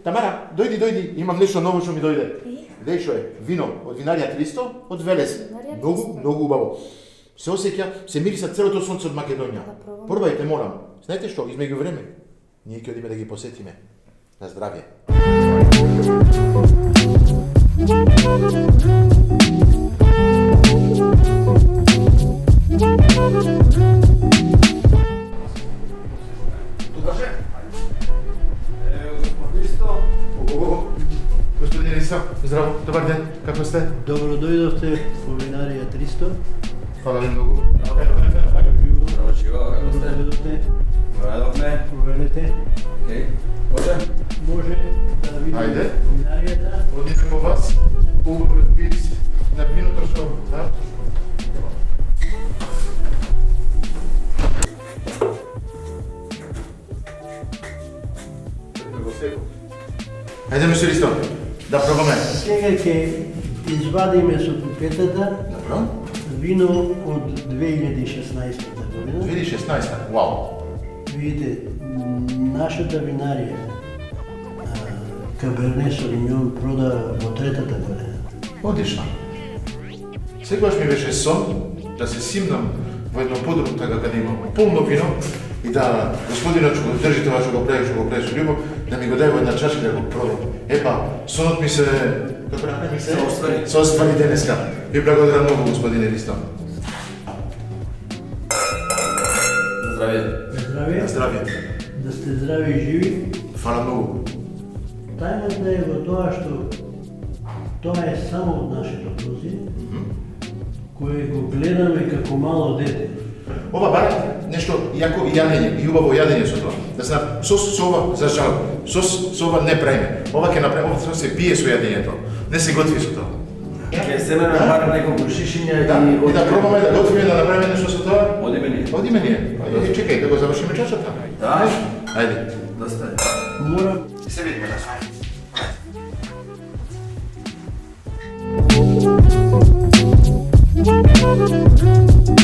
Тамара, дојди, имам нешто ново што ми дојде. Видеј што е? Вино од винарија 300 од Велес. Многу убаво. Се осеќа, се мириса целото сонце од Македонија. Пробајте, морам. Знаете што, измеѓу време, ние ќе одиме да ги посетиме. На здравје. Господин Риса, здраво, добар ден, како сте? Добро дојдовте во винарија 300. Фала ви многу. Здраво, живо, како сте? Дојдовте, Дојдовме. проверете. Окей. Може? Може да видите Ајде. винаријата. Одиме во вас, убави пиц на виното што, да? Ајде, мистер Ристо, да пробаме. Сега ќе извадиме со пипетата Добро. вино од 2016 година. 2016, вау. Видите, нашата винарија Каберне Совиньон прода во третата година. Одлично. Секогаш ми беше сон да се симнам во едно подрум така каде има полно вино и да господинот што го држи тоа што го прави со љубов, да ми го даде во една чашка да го пробам. Епа, сонот ми се како ми се оствари денеска. Ви благодарам многу, господине Ристо. Здравје. Здравје, На здравје. да сте здрави и живи. Фала многу. Тајната е во тоа што тоа е само од нашето прози, кое го гледаме како мало дете. Ова бара нешто јако јадење и убаво јадење со тоа. Да се сос со ова за жал. Сос со ова не правиме. Ова ќе направиме, ова се пие со јадењето. Не се готви со тоа. Ќе земеме бар неколку шишиња И да пробаме да готвиме да направиме нешто со тоа. Одиме ни. Одиме ние. Ајде, чекај да го завршиме чашата. Да. Ајде. Да сте. Мора Се видиме на Thank you.